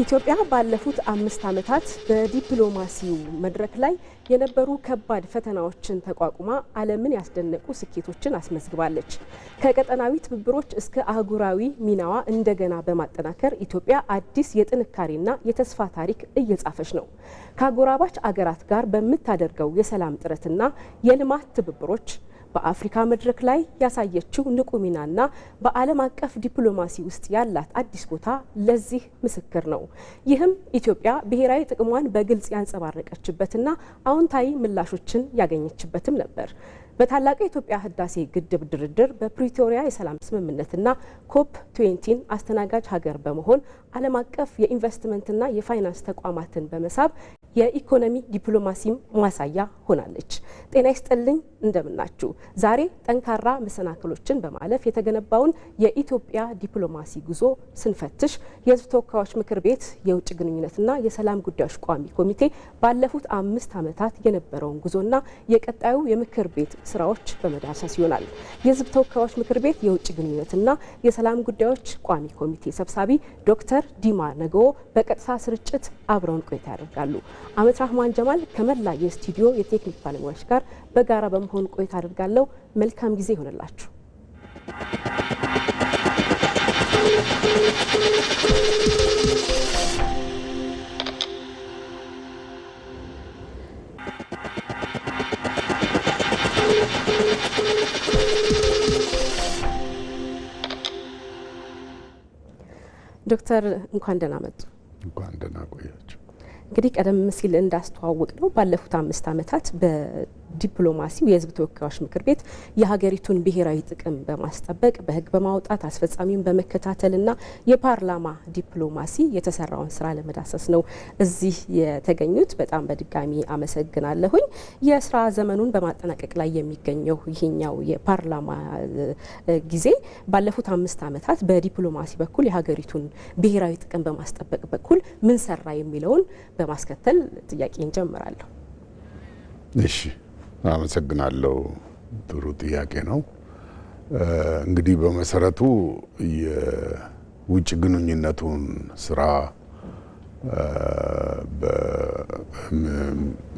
ኢትዮጵያ ባለፉት 5 ዓመታት በዲፕሎማሲው መድረክ ላይ የነበሩ ከባድ ፈተናዎችን ተቋቁማ ዓለምን ያስደነቁ ስኬቶችን አስመዝግባለች። ከቀጠናዊ ትብብሮች እስከ አህጉራዊ ሚናዋ እንደገና በማጠናከር ኢትዮጵያ አዲስ የጥንካሬና የተስፋ ታሪክ እየጻፈች ነው። ከአጎራባች አገራት ጋር በምታደርገው የሰላም ጥረትና የልማት ትብብሮች በአፍሪካ መድረክ ላይ ያሳየችው ንቁ ሚናና በዓለም አቀፍ ዲፕሎማሲ ውስጥ ያላት አዲስ ቦታ ለዚህ ምስክር ነው። ይህም ኢትዮጵያ ብሔራዊ ጥቅሟን በግልጽ ያንጸባረቀችበትና አዎንታዊ ምላሾችን ያገኘችበትም ነበር። በታላቁ የኢትዮጵያ ህዳሴ ግድብ ድርድር በፕሪቶሪያ የሰላም ስምምነትና ኮፕ 20 አስተናጋጅ ሀገር በመሆን ዓለም አቀፍ የኢንቨስትመንትና የፋይናንስ ተቋማትን በመሳብ የኢኮኖሚ ዲፕሎማሲም ማሳያ ሆናለች። ጤና ይስጥልኝ፣ እንደምናችሁ። ዛሬ ጠንካራ መሰናክሎችን በማለፍ የተገነባውን የኢትዮጵያ ዲፕሎማሲ ጉዞ ስንፈትሽ የህዝብ ተወካዮች ምክር ቤት የውጭ ግንኙነትና የሰላም ጉዳዮች ቋሚ ኮሚቴ ባለፉት 5 ዓመታት የነበረውን ጉዞና የቀጣዩ የምክር ቤት ስራዎች በመዳሰስ ይሆናል። የህዝብ ተወካዮች ምክር ቤት የውጭ ግንኙነትና የሰላም ጉዳዮች ቋሚ ኮሚቴ ሰብሳቢ ዶክተር ዲማ ነገዎ በቀጥታ ስርጭት አብረውን ቆይታ ያደርጋሉ። አመት ራህማን ጀማል ከመላ የስቱዲዮ የቴክኒክ ባለሙያዎች ጋር በጋራ በመሆን ቆይታ አደርጋለሁ። መልካም ጊዜ ይሆንላችሁ። ዶክተር እንኳን ደህና መጡ። እንኳን ደህና ቆያችሁ። እንግዲህ ቀደም ሲል እንዳስተዋወቅ ነው ባለፉት 5 ዓመታት በዲፕሎማሲው የህዝብ ተወካዮች ምክር ቤት የሀገሪቱን ብሔራዊ ጥቅም በማስጠበቅ በህግ በማውጣት አስፈጻሚውን በመከታተልና የፓርላማ ዲፕሎማሲ የተሰራውን ስራ ለመዳሰስ ነው እዚህ የተገኙት። በጣም በድጋሚ አመሰግናለሁኝ። የስራ ዘመኑን በማጠናቀቅ ላይ የሚገኘው ይሄኛው የፓርላማ ጊዜ ባለፉት 5 ዓመታት በዲፕሎማሲ በኩል የሀገሪቱን ብሔራዊ ጥቅም በማስጠበቅ በኩል ምን ሰራ የሚለውን በማስከተል ጥያቄ እንጀምራለሁ። እሺ፣ አመሰግናለሁ። ጥሩ ጥያቄ ነው። እንግዲህ በመሰረቱ የውጭ ግንኙነቱን ስራ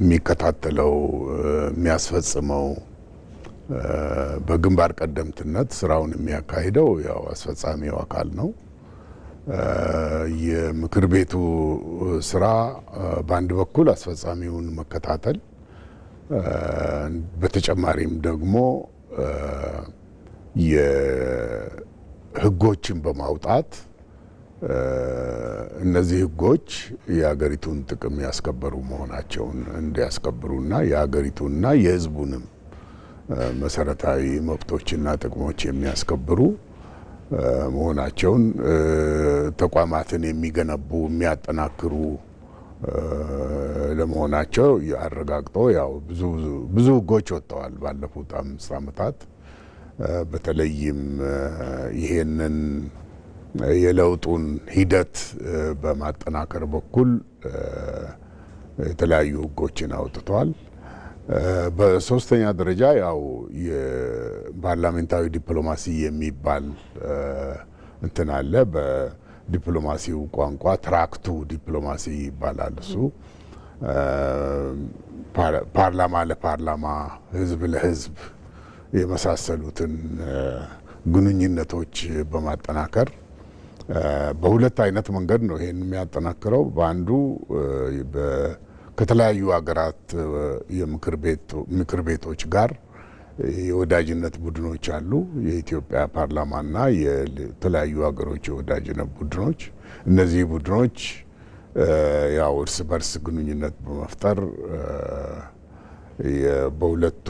የሚከታተለው የሚያስፈጽመው በግንባር ቀደምትነት ስራውን የሚያካሂደው ያው አስፈጻሚው አካል ነው። የምክር ቤቱ ስራ በአንድ በኩል አስፈጻሚውን መከታተል፣ በተጨማሪም ደግሞ የህጎችን በማውጣት እነዚህ ህጎች የሀገሪቱን ጥቅም ያስከበሩ መሆናቸውን እንዲያስከብሩና የሀገሪቱንና የህዝቡንም መሰረታዊ መብቶችና ጥቅሞች የሚያስከብሩ መሆናቸውን ተቋማትን የሚገነቡ የሚያጠናክሩ ለመሆናቸው አረጋግጦ ያው ብዙ ህጎች ወጥተዋል ባለፉት 5 ዓመታት። በተለይም ይሄንን የለውጡን ሂደት በማጠናከር በኩል የተለያዩ ህጎችን አውጥተዋል። በሶስተኛ ደረጃ ያው የፓርላሜንታዊ ዲፕሎማሲ የሚባል እንትን አለ። በዲፕሎማሲው ቋንቋ ትራክቱ ዲፕሎማሲ ይባላል። እሱ ፓርላማ ለፓርላማ፣ ህዝብ ለህዝብ የመሳሰሉትን ግንኙነቶች በማጠናከር በሁለት አይነት መንገድ ነው ይሄን የሚያጠናክረው። በአንዱ ከተለያዩ ሀገራት የምክር ቤቶች ጋር የወዳጅነት ቡድኖች አሉ። የኢትዮጵያ ፓርላማና የተለያዩ ሀገሮች የወዳጅነት ቡድኖች። እነዚህ ቡድኖች ያው እርስ በርስ ግንኙነት በመፍጠር በሁለቱ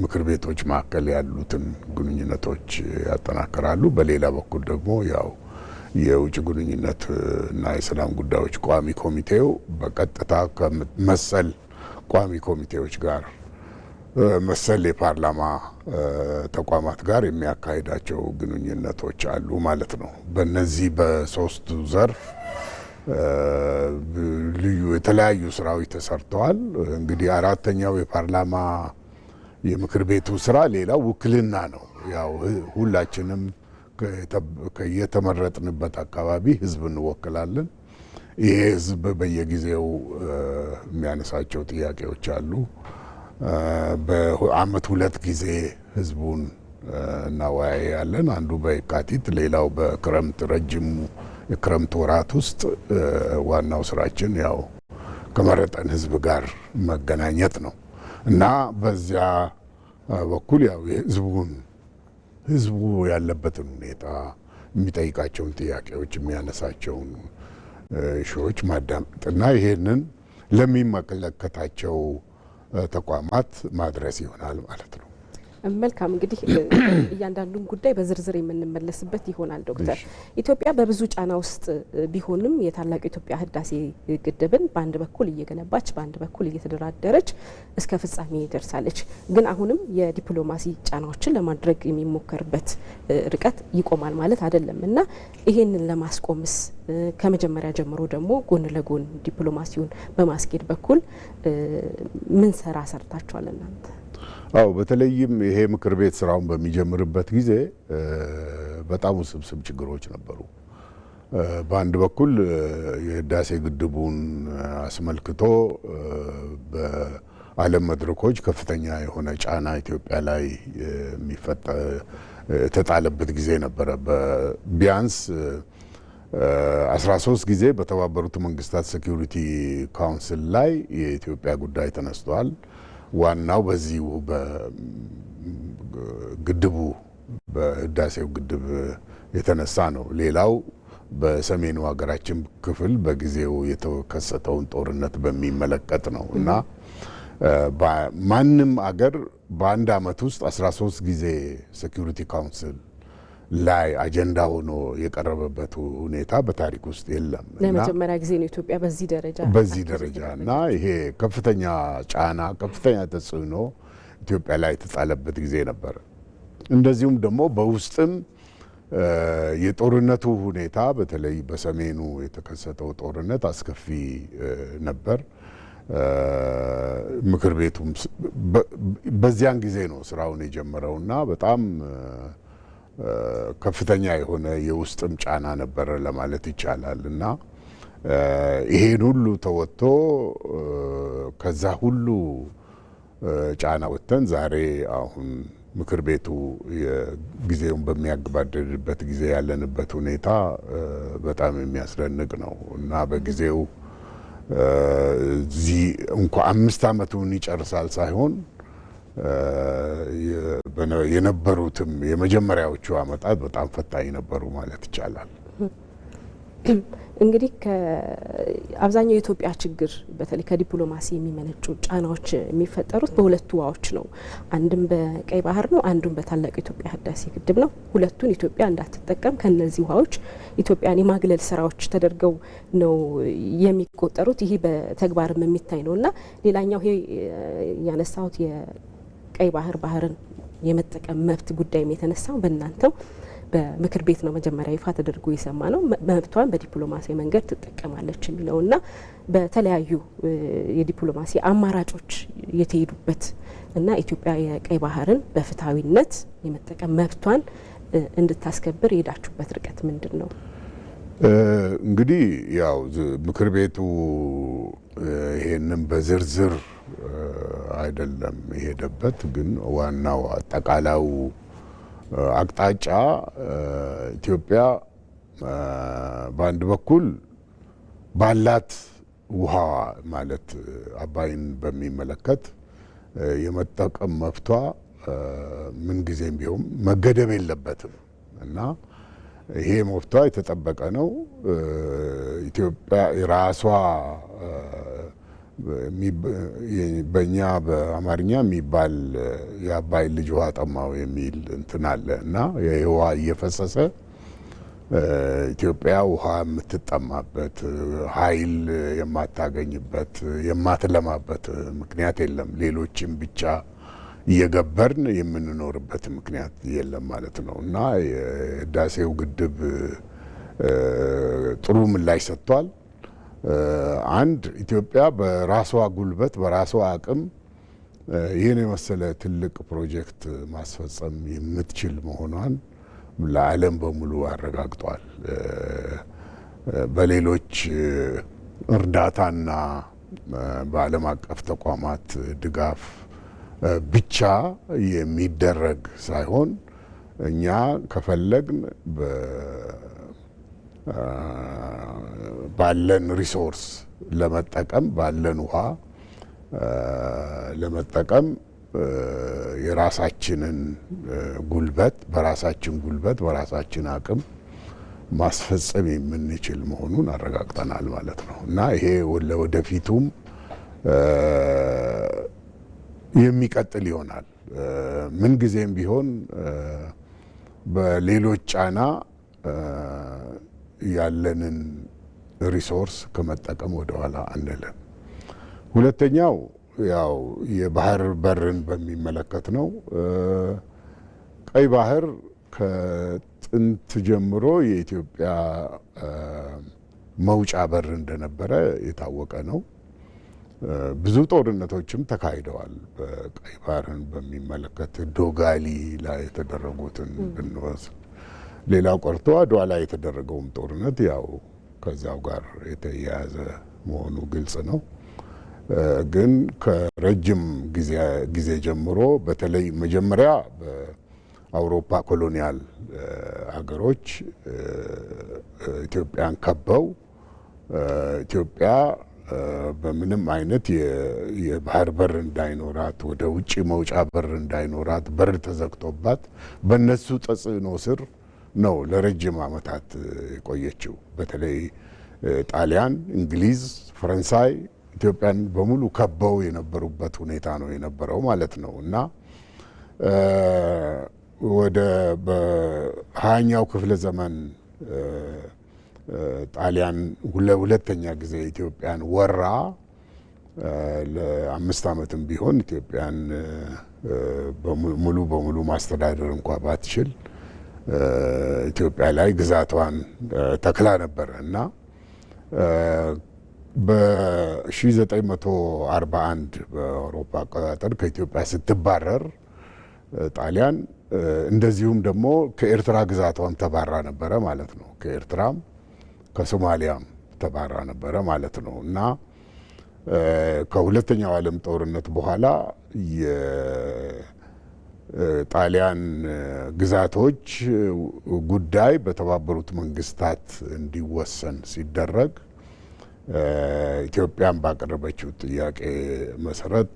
ምክር ቤቶች መካከል ያሉትን ግንኙነቶች ያጠናክራሉ። በሌላ በኩል ደግሞ ያው የውጭ ግንኙነት እና የሰላም ጉዳዮች ቋሚ ኮሚቴው በቀጥታ ከመሰል ቋሚ ኮሚቴዎች ጋር መሰል የፓርላማ ተቋማት ጋር የሚያካሂዳቸው ግንኙነቶች አሉ ማለት ነው። በእነዚህ በሶስቱ ዘርፍ ልዩ የተለያዩ ስራዎች ተሰርተዋል። እንግዲህ አራተኛው የፓርላማ የምክር ቤቱ ስራ ሌላው ውክልና ነው። ያው ሁላችንም የተመረጥንበት አካባቢ ህዝብ እንወክላለን። ይሄ ህዝብ በየጊዜው የሚያነሳቸው ጥያቄዎች አሉ። በአመት 2 ጊዜ ህዝቡን እናወያያለን። አንዱ በየካቲት፣ ሌላው በክረምት ረጅሙ የክረምት ወራት ውስጥ ዋናው ስራችን ያው ከመረጠን ህዝብ ጋር መገናኘት ነው እና በዚያ በኩል ያው ህዝቡ ያለበትን ሁኔታ፣ የሚጠይቃቸውን ጥያቄዎች፣ የሚያነሳቸውን ሾዎች ማዳመጥና ይሄንን ለሚመለከታቸው ተቋማት ማድረስ ይሆናል ማለት ነው። መልካም እንግዲህ እያንዳንዱን ጉዳይ በዝርዝር የምንመለስበት ይሆናል። ዶክተር ኢትዮጵያ በብዙ ጫና ውስጥ ቢሆንም የታላቁ ኢትዮጵያ ህዳሴ ግድብን በአንድ በኩል እየገነባች በአንድ በኩል እየተደራደረች እስከ ፍጻሜ ደርሳለች። ግን አሁንም የዲፕሎማሲ ጫናዎችን ለማድረግ የሚሞከርበት ርቀት ይቆማል ማለት አይደለም እና ይሄንን ለማስቆምስ ከመጀመሪያ ጀምሮ ደግሞ ጎን ለጎን ዲፕሎማሲውን በማስኬድ በኩል ምን ስራ ሰርታችኋል እናንተ? አዎ በተለይም ይሄ ምክር ቤት ስራውን በሚጀምርበት ጊዜ በጣም ውስብስብ ችግሮች ነበሩ። በአንድ በኩል የህዳሴ ግድቡን አስመልክቶ በዓለም መድረኮች ከፍተኛ የሆነ ጫና ኢትዮጵያ ላይ የተጣለበት ጊዜ ነበረ። ቢያንስ 13 ጊዜ በተባበሩት መንግስታት ሴኩሪቲ ካውንስል ላይ የኢትዮጵያ ጉዳይ ተነስቷል። ዋናው በዚሁ በግድቡ በህዳሴው ግድብ የተነሳ ነው። ሌላው በሰሜኑ ሀገራችን ክፍል በጊዜው የተከሰተውን ጦርነት በሚመለከት ነው እና ማንም አገር በአንድ አመት ውስጥ 13 ጊዜ ሴኩሪቲ ካውንስል ላይ አጀንዳ ሆኖ የቀረበበት ሁኔታ በታሪክ ውስጥ የለም። ለመጀመሪያ ጊዜ ነው ኢትዮጵያ በዚህ ደረጃ እና ይሄ ከፍተኛ ጫና ከፍተኛ ተጽዕኖ ኢትዮጵያ ላይ የተጣለበት ጊዜ ነበር። እንደዚሁም ደግሞ በውስጥም የጦርነቱ ሁኔታ በተለይ በሰሜኑ የተከሰተው ጦርነት አስከፊ ነበር። ምክር ቤቱም በዚያን ጊዜ ነው ስራውን የጀመረውና በጣም ከፍተኛ የሆነ የውስጥም ጫና ነበረ ለማለት ይቻላል እና ይሄን ሁሉ ተወጥቶ ከዛ ሁሉ ጫና ወጥተን ዛሬ አሁን ምክር ቤቱ ጊዜውን በሚያገባደድበት ጊዜ ያለንበት ሁኔታ በጣም የሚያስደንቅ ነው እና በጊዜው እዚህ እንኳ 5 ዓመቱን ይጨርሳል ሳይሆን የነበሩትም የመጀመሪያዎቹ አመታት በጣም ፈታኝ ነበሩ ማለት ይቻላል። እንግዲህ አብዛኛው የኢትዮጵያ ችግር በተለይ ከዲፕሎማሲ የሚመነጩ ጫናዎች የሚፈጠሩት በሁለቱ ውሃዎች ነው። አንድም በቀይ ባህር ነው፣ አንዱም በታላቁ ኢትዮጵያ ህዳሴ ግድብ ነው። ሁለቱን ኢትዮጵያ እንዳትጠቀም ከነዚህ ውሃዎች ኢትዮጵያን የማግለል ስራዎች ተደርገው ነው የሚቆጠሩት። ይሄ በተግባርም የሚታይ ነው እና ሌላኛው ይሄ ያነሳሁት የቀይ ባህርን የመጠቀም መብት ጉዳይም የተነሳው በእናንተው በምክር ቤት ነው መጀመሪያ ይፋ ተደርጎ የሰማ ነው። መብቷን በዲፕሎማሲ መንገድ ትጠቀማለች የሚለው እና በተለያዩ የዲፕሎማሲ አማራጮች የተሄዱበት እና ኢትዮጵያ የቀይ ባህርን በፍትሐዊነት የመጠቀም መብቷን እንድታስከብር የሄዳችሁበት ርቀት ምንድን ነው? እንግዲህ ያው ምክር ቤቱ ይሄንን በዝርዝር አይደለም የሄደበት፣ ግን ዋናው አጠቃላዩ አቅጣጫ ኢትዮጵያ በአንድ በኩል ባላት ውሃ ማለት አባይን በሚመለከት የመጠቀም መብቷ ምንጊዜም ቢሆን መገደብ የለበትም እና ይሄ መብቷ የተጠበቀ ነው። ኢትዮጵያ የራሷ በእኛ በአማርኛ የሚባል የአባይ ልጅ ውሃ ጠማው የሚል እንትን አለ እና ይህ ውሃ እየፈሰሰ ኢትዮጵያ ውሃ የምትጠማበት ኃይል የማታገኝበት የማትለማበት ምክንያት የለም። ሌሎችም ብቻ እየገበርን የምንኖርበት ምክንያት የለም ማለት ነው እና የህዳሴው ግድብ ጥሩ ምላሽ ሰጥቷል። አንድ ኢትዮጵያ በራሷ ጉልበት በራሷ አቅም ይህን የመሰለ ትልቅ ፕሮጀክት ማስፈጸም የምትችል መሆኗን ለዓለም በሙሉ አረጋግጧል። በሌሎች እርዳታና በዓለም አቀፍ ተቋማት ድጋፍ ብቻ የሚደረግ ሳይሆን እኛ ከፈለግን ባለን ሪሶርስ ለመጠቀም ባለን ውሃ ለመጠቀም የራሳችንን ጉልበት በራሳችን አቅም ማስፈጸም የምንችል መሆኑን አረጋግጠናል ማለት ነው እና ይሄ ለወደፊቱም የሚቀጥል ይሆናል። ምንጊዜም ቢሆን በሌሎች ጫና ያለንን ሪሶርስ ከመጠቀም ወደኋላ አንልም። ሁለተኛው ያው የባህር በርን በሚመለከት ነው። ቀይ ባህር ከጥንት ጀምሮ የኢትዮጵያ መውጫ በር እንደነበረ የታወቀ ነው። ብዙ ጦርነቶችም ተካሂደዋል። በቀይ ባህርን በሚመለከት ዶጋሊ ላይ የተደረጉትን ብንወስድ፣ ሌላው ቀርቶ አድዋ ላይ የተደረገውም ጦርነት ያው ከዛው ጋር የተያያዘ መሆኑ ግልጽ ነው። ግን ከረጅም ጊዜ ጀምሮ በተለይ መጀመሪያ በአውሮፓ ኮሎኒያል ሀገሮች ኢትዮጵያን ከበው ኢትዮጵያ በምንም አይነት የባህር በር እንዳይኖራት፣ ወደ ውጭ መውጫ በር እንዳይኖራት፣ በር ተዘግቶባት በነሱ ተጽዕኖ ስር ነው ለረጅም ዓመታት የቆየችው። በተለይ ጣሊያን፣ እንግሊዝ፣ ፈረንሳይ ኢትዮጵያን በሙሉ ከበው የነበሩበት ሁኔታ ነው የነበረው ማለት ነው እና ወደ በ20ኛው ክፍለ ዘመን ጣሊያን ለሁለተኛ ጊዜ ኢትዮጵያን ወራ ለ5 ዓመትም ቢሆን ኢትዮጵያን ሙሉ በሙሉ ማስተዳደር እንኳ ባትችል ኢትዮጵያ ላይ ግዛቷን ተክላ ነበረ እና በ1941 በአውሮፓ አቆጣጠር ከኢትዮጵያ ስትባረር ጣሊያን እንደዚሁም ደግሞ ከኤርትራ ግዛቷን ተባራ ነበረ ማለት ነው። ከኤርትራም ከሶማሊያም ተባራ ነበረ ማለት ነው እና ከሁለተኛው ዓለም ጦርነት በኋላ የጣሊያን ግዛቶች ጉዳይ በተባበሩት መንግስታት እንዲወሰን ሲደረግ ኢትዮጵያን ባቀረበችው ጥያቄ መሰረት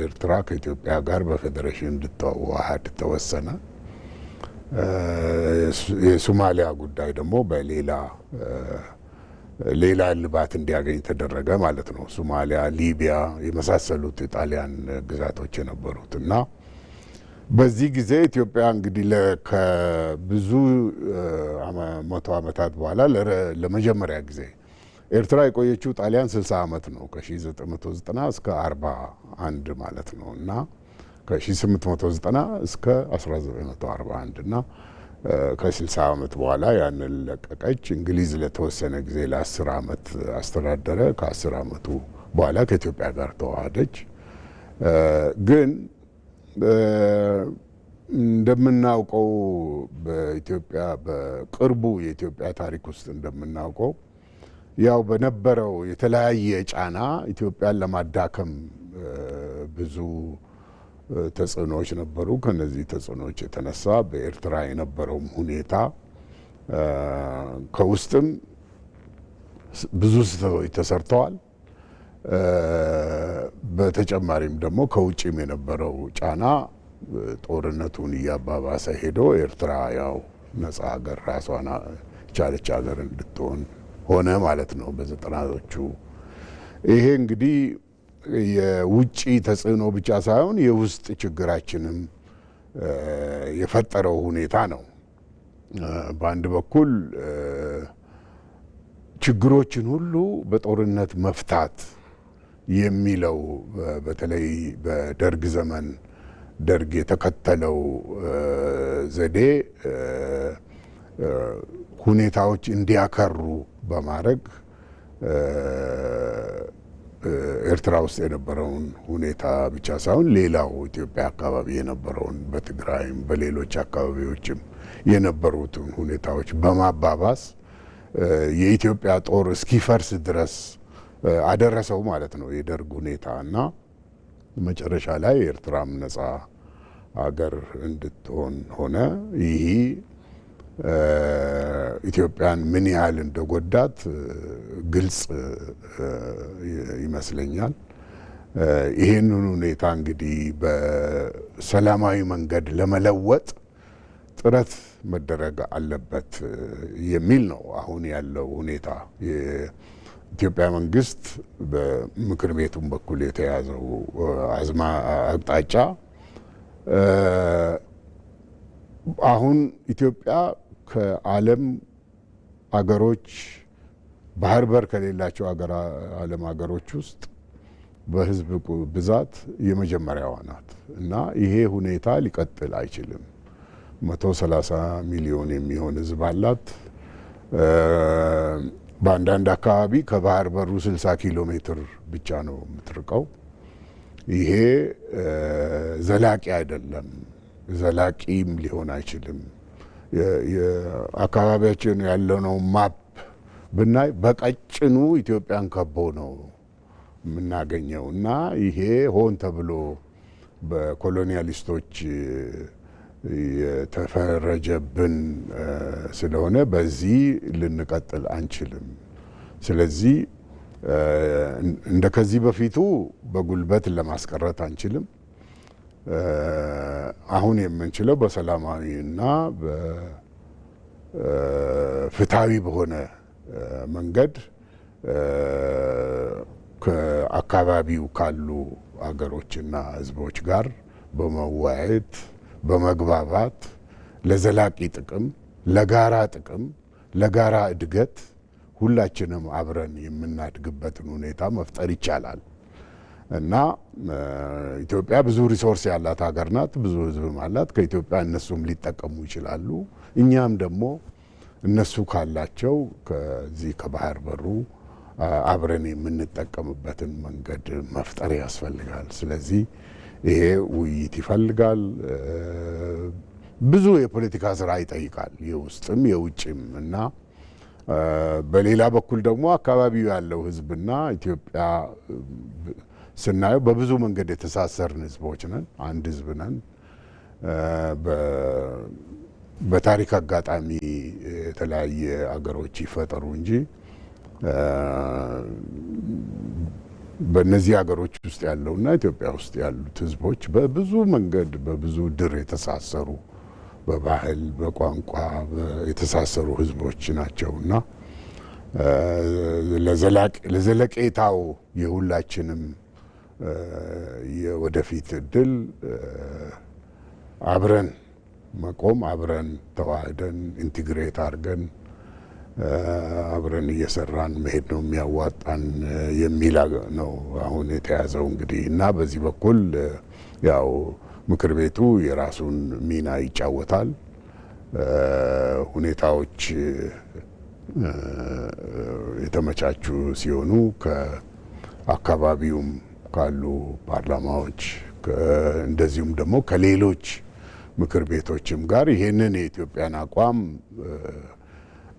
ኤርትራ ከኢትዮጵያ ጋር በፌዴሬሽን እንድትዋሃድ ተወሰነ። የሶማሊያ ጉዳይ ደግሞ በሌላ እልባት እንዲያገኝ ተደረገ ማለት ነው። ሶማሊያ፣ ሊቢያ የመሳሰሉት የጣሊያን ግዛቶች የነበሩት እና በዚህ ጊዜ ኢትዮጵያ እንግዲህ ከብዙ መቶ ዓመታት በኋላ ለመጀመሪያ ጊዜ ኤርትራ የቆየችው ጣሊያን 60 ዓመት ነው። ከ1990 እስከ 41 ማለት ነው እና ከ1890 እስከ 1941 እና ከ60 ዓመት በኋላ ያንን ለቀቀች። እንግሊዝ ለተወሰነ ጊዜ ለ10 ዓመት አስተዳደረ። ከ10 ዓመቱ በኋላ ከኢትዮጵያ ጋር ተዋሃደች። ግን እንደምናውቀው በኢትዮጵያ በቅርቡ የኢትዮጵያ ታሪክ ውስጥ እንደምናውቀው ያው በነበረው የተለያየ ጫና ኢትዮጵያን ለማዳከም ብዙ ተጽዕኖዎች ነበሩ። ከነዚህ ተጽዕኖዎች የተነሳ በኤርትራ የነበረውም ሁኔታ ከውስጥም ብዙ ስህተቶች ተሰርተዋል። በተጨማሪም ደግሞ ከውጭም የነበረው ጫና ጦርነቱን እያባባሰ ሄዶ ኤርትራ ያው ነጻ ሀገር ራሷን ቻለች ሀገር እንድትሆን ሆነ ማለት ነው በ90ዎቹ። ይሄ እንግዲህ የውጭ ተጽዕኖ ብቻ ሳይሆን የውስጥ ችግራችንም የፈጠረው ሁኔታ ነው። በአንድ በኩል ችግሮችን ሁሉ በጦርነት መፍታት የሚለው በተለይ በደርግ ዘመን ደርግ የተከተለው ዘዴ ሁኔታዎች እንዲያከሩ በማድረግ ኤርትራ ውስጥ የነበረውን ሁኔታ ብቻ ሳይሆን ሌላው ኢትዮጵያ አካባቢ የነበረውን በትግራይም በሌሎች አካባቢዎችም የነበሩትን ሁኔታዎች በማባባስ የኢትዮጵያ ጦር እስኪፈርስ ድረስ አደረሰው ማለት ነው የደርግ ሁኔታ እና መጨረሻ ላይ ኤርትራም ነጻ ሀገር እንድትሆን ሆነ። ይህ ኢትዮጵያን ምን ያህል እንደጎዳት ግልጽ ይመስለኛል። ይህንን ሁኔታ እንግዲህ በሰላማዊ መንገድ ለመለወጥ ጥረት መደረግ አለበት የሚል ነው አሁን ያለው ሁኔታ። የኢትዮጵያ መንግስት በምክር ቤቱም በኩል የተያዘው አቅጣጫ አሁን ኢትዮጵያ ከዓለም አገሮች ባህር በር ከሌላቸው ዓለም አገሮች ውስጥ በህዝብ ብዛት የመጀመሪያዋ ናት እና ይሄ ሁኔታ ሊቀጥል አይችልም። 130 ሚሊዮን የሚሆን ህዝብ አላት። በአንዳንድ አካባቢ ከባህር በሩ 60 ኪሎ ሜትር ብቻ ነው የምትርቀው። ይሄ ዘላቂ አይደለም፣ ዘላቂም ሊሆን አይችልም። የአካባቢያችን ያለነው ማፕ ብናይ በቀጭኑ ኢትዮጵያን ከቦ ነው የምናገኘው እና ይሄ ሆን ተብሎ በኮሎኒያሊስቶች የተፈረጀብን ስለሆነ በዚህ ልንቀጥል አንችልም። ስለዚህ እንደ ከዚህ በፊቱ በጉልበት ለማስቀረት አንችልም። አሁን የምንችለው በሰላማዊና በፍትሃዊ በሆነ መንገድ ከአካባቢው ካሉ አገሮችና ህዝቦች ጋር በመወያየት በመግባባት ለዘላቂ ጥቅም፣ ለጋራ ጥቅም፣ ለጋራ እድገት ሁላችንም አብረን የምናድግበትን ሁኔታ መፍጠር ይቻላል እና ኢትዮጵያ ብዙ ሪሶርስ ያላት ሀገር ናት፣ ብዙ ህዝብም አላት። ከኢትዮጵያ እነሱም ሊጠቀሙ ይችላሉ። እኛም ደግሞ እነሱ ካላቸው ከዚህ ከባህር በሩ አብረን የምንጠቀምበትን መንገድ መፍጠር ያስፈልጋል። ስለዚህ ይሄ ውይይት ይፈልጋል፣ ብዙ የፖለቲካ ስራ ይጠይቃል፣ የውስጥም የውጭም እና በሌላ በኩል ደግሞ አካባቢው ያለው ህዝብና ኢትዮጵያ ስናየው በብዙ መንገድ የተሳሰርን ህዝቦች ነን፣ አንድ ህዝብ ነን። በታሪክ አጋጣሚ የተለያየ አገሮች ይፈጠሩ እንጂ በእነዚህ ሀገሮች ውስጥ ያለውና ኢትዮጵያ ውስጥ ያሉት ህዝቦች በብዙ መንገድ በብዙ ድር የተሳሰሩ በባህል በቋንቋ የተሳሰሩ ህዝቦች ናቸውና ለዘለቄታው የሁላችንም የወደፊት እድል አብረን መቆም፣ አብረን ተዋህደን ኢንቲግሬት አድርገን አብረን እየሰራን መሄድ ነው የሚያዋጣን የሚል ነው አሁን የተያዘው እንግዲህ እና በዚህ በኩል ያው ምክር ቤቱ የራሱን ሚና ይጫወታል። ሁኔታዎች የተመቻቹ ሲሆኑ ከአካባቢውም ካሉ ፓርላማዎች እንደዚሁም ደግሞ ከሌሎች ምክር ቤቶችም ጋር ይሄንን የኢትዮጵያን አቋም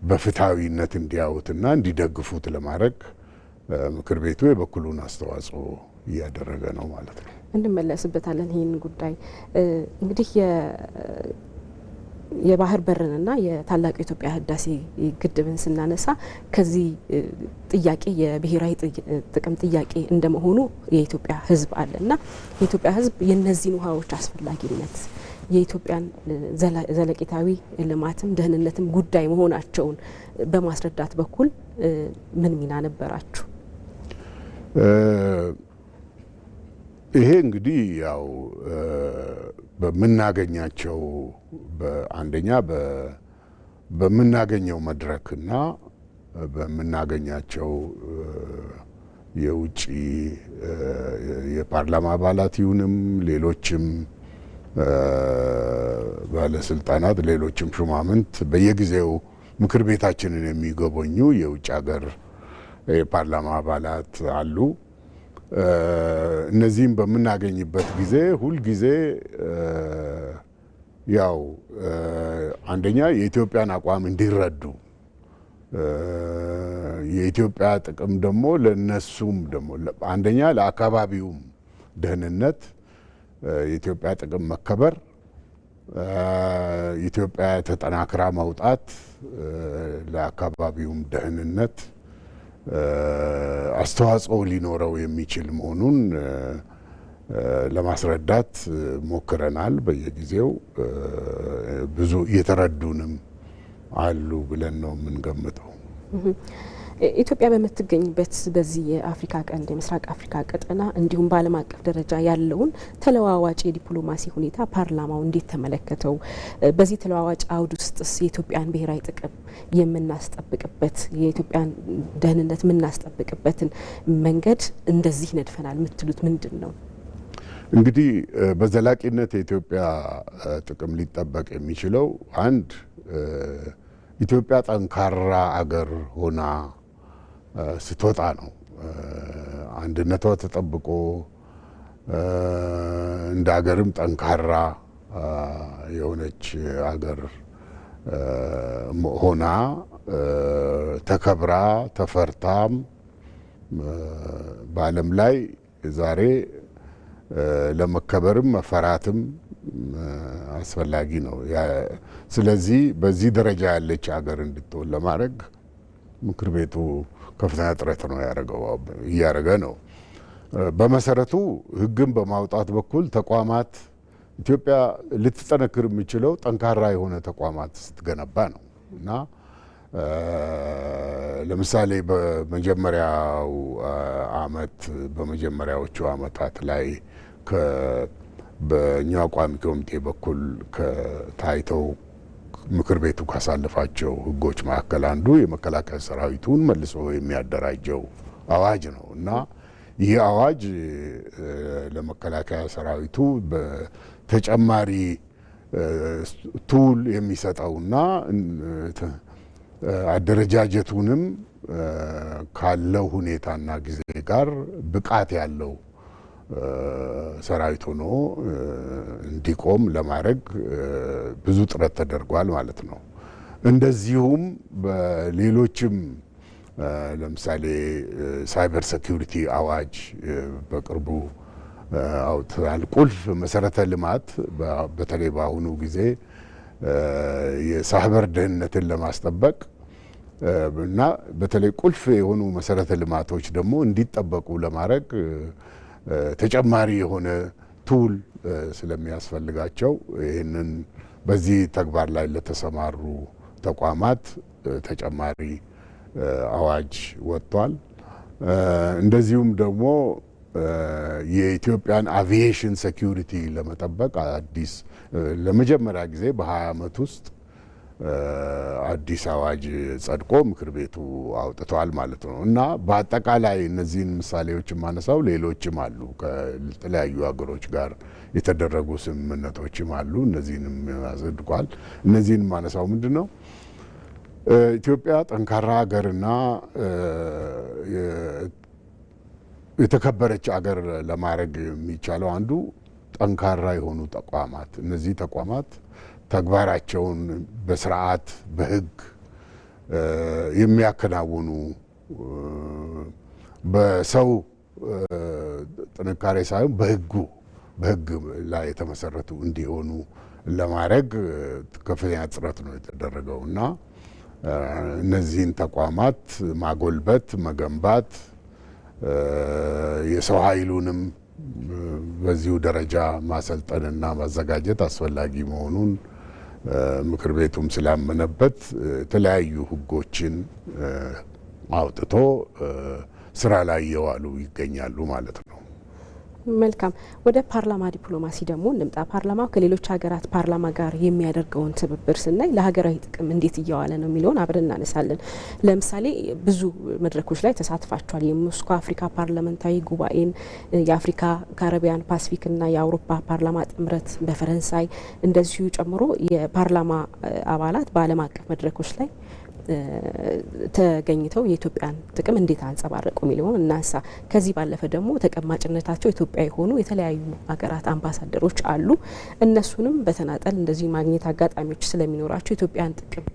በፍትሃዊነት እንዲያዩትና እንዲደግፉት ለማድረግ ምክር ቤቱ የበኩሉን አስተዋጽኦ እያደረገ ነው ማለት ነው። እንመለስበታለን ይህን ጉዳይ እንግዲህ የባህር በርንና የታላቁ የኢትዮጵያ ህዳሴ ግድብን ስናነሳ ከዚህ ጥያቄ የብሔራዊ ጥቅም ጥያቄ እንደመሆኑ የኢትዮጵያ ህዝብ አለና የኢትዮጵያ ህዝብ የነዚህን ውሃዎች አስፈላጊነት የኢትዮጵያን ዘለቄታዊ ልማትም ደህንነትም ጉዳይ መሆናቸውን በማስረዳት በኩል ምን ሚና ነበራችሁ? ይሄ እንግዲህ ያው በምናገኛቸው አንደኛ በምናገኘው መድረክና በምናገኛቸው የውጭ የፓርላማ አባላት ይሁንም ሌሎችም ባለስልጣናት ሌሎችም ሹማምንት በየጊዜው ምክር ቤታችንን የሚጎበኙ የውጭ ሀገር የፓርላማ አባላት አሉ። እነዚህም በምናገኝበት ጊዜ ሁልጊዜ ያው አንደኛ የኢትዮጵያን አቋም እንዲረዱ የኢትዮጵያ ጥቅም ደግሞ ለነሱም ደግሞ አንደኛ ለአካባቢውም ደህንነት የኢትዮጵያ ጥቅም መከበር ኢትዮጵያ ተጠናክራ መውጣት ለአካባቢውም ደህንነት አስተዋጽኦ ሊኖረው የሚችል መሆኑን ለማስረዳት ሞክረናል። በየጊዜው ብዙ እየተረዱንም አሉ ብለን ነው የምንገምተው። ኢትዮጵያ በምትገኝበት በዚህ የአፍሪካ ቀንድ የምስራቅ አፍሪካ ቀጠና እንዲሁም በዓለም አቀፍ ደረጃ ያለውን ተለዋዋጭ የዲፕሎማሲ ሁኔታ ፓርላማው እንዴት ተመለከተው? በዚህ ተለዋዋጭ አውድ ውስጥስ የኢትዮጵያን ብሔራዊ ጥቅም የምናስጠብቅበት የኢትዮጵያን ደህንነት የምናስጠብቅበትን መንገድ እንደዚህ ነድፈናል የምትሉት ምንድን ነው? እንግዲህ በዘላቂነት የኢትዮጵያ ጥቅም ሊጠበቅ የሚችለው አንድ ኢትዮጵያ ጠንካራ አገር ሆና ስትወጣ ነው። አንድነቷ ተጠብቆ እንደ አገርም ጠንካራ የሆነች አገር ሆና ተከብራ ተፈርታም በዓለም ላይ ዛሬ ለመከበርም መፈራትም አስፈላጊ ነው። ስለዚህ በዚህ ደረጃ ያለች ሀገር እንድትሆን ለማድረግ ምክር ቤቱ ከፍተኛ ጥረት ነው እያደረገ ነው። በመሰረቱ ሕግን በማውጣት በኩል ተቋማት ኢትዮጵያ ልትጠነክር የሚችለው ጠንካራ የሆነ ተቋማት ስትገነባ ነው እና ለምሳሌ በመጀመሪያው አመት በመጀመሪያዎቹ አመታት ላይ በእኛው ቋሚ ኮሚቴ በኩል ታይተው ምክር ቤቱ ካሳለፋቸው ህጎች መካከል አንዱ የመከላከያ ሰራዊቱን መልሶ የሚያደራጀው አዋጅ ነው እና ይህ አዋጅ ለመከላከያ ሰራዊቱ በተጨማሪ ቱል የሚሰጠውና አደረጃጀቱንም ካለው ሁኔታና ጊዜ ጋር ብቃት ያለው ሰራዊት ሆኖ እንዲቆም ለማድረግ ብዙ ጥረት ተደርጓል ማለት ነው። እንደዚሁም በሌሎችም ለምሳሌ ሳይበር ሴኩሪቲ አዋጅ በቅርቡ አውጥተዋል። ቁልፍ መሰረተ ልማት በተለይ በአሁኑ ጊዜ የሳይበር ደህንነትን ለማስጠበቅ እና በተለይ ቁልፍ የሆኑ መሰረተ ልማቶች ደግሞ እንዲጠበቁ ለማድረግ ተጨማሪ የሆነ ቱል ስለሚያስፈልጋቸው ይህንን በዚህ ተግባር ላይ ለተሰማሩ ተቋማት ተጨማሪ አዋጅ ወጥቷል። እንደዚሁም ደግሞ የኢትዮጵያን አቪዬሽን ሴኩሪቲ ለመጠበቅ አዲስ ለመጀመሪያ ጊዜ በ20 ዓመት ውስጥ አዲስ አዋጅ ጸድቆ ምክር ቤቱ አውጥቷል ማለት ነው እና በአጠቃላይ እነዚህን ምሳሌዎች ማነሳው ሌሎችም አሉ። ከተለያዩ ሀገሮች ጋር የተደረጉ ስምምነቶችም አሉ። እነዚህንም አጽድቋል። እነዚህን ማነሳው ምንድን ነው ኢትዮጵያ ጠንካራ ሀገርና የተከበረች አገር ለማድረግ የሚቻለው አንዱ ጠንካራ የሆኑ ተቋማት፣ እነዚህ ተቋማት ተግባራቸውን በስርዓት በሕግ የሚያከናውኑ በሰው ጥንካሬ ሳይሆን በሕግ ላይ የተመሰረቱ እንዲሆኑ ለማድረግ ከፍተኛ ጥረት ነው የተደረገው እና እነዚህን ተቋማት ማጎልበት፣ መገንባት የሰው ኃይሉንም በዚሁ ደረጃ ማሰልጠንና ማዘጋጀት አስፈላጊ መሆኑን ምክር ቤቱም ስላመነበት የተለያዩ ህጎችን አውጥቶ ስራ ላይ እየዋሉ ይገኛሉ ማለት ነው። መልካም። ወደ ፓርላማ ዲፕሎማሲ ደግሞ እንምጣ። ፓርላማው ከሌሎች ሀገራት ፓርላማ ጋር የሚያደርገውን ትብብር ስናይ ለሀገራዊ ጥቅም እንዴት እየዋለ ነው የሚለውን አብረን እናነሳለን። ለምሳሌ ብዙ መድረኮች ላይ ተሳትፋቸዋል። የሞስኮ አፍሪካ ፓርላመንታዊ ጉባኤን፣ የአፍሪካ ካሪቢያን ፓሲፊክና የአውሮፓ ፓርላማ ጥምረት በፈረንሳይ እንደዚሁ ጨምሮ የፓርላማ አባላት በዓለም አቀፍ መድረኮች ላይ ተገኝተው የኢትዮጵያን ጥቅም እንዴት አንጸባረቁ የሚለውን እናንሳ። ከዚህ ባለፈ ደግሞ ተቀማጭነታቸው ኢትዮጵያ የሆኑ የተለያዩ ሀገራት አምባሳደሮች አሉ። እነሱንም በተናጠል እንደዚህ ማግኘት አጋጣሚዎች ስለሚኖራቸው ኢትዮጵያን ጥቅም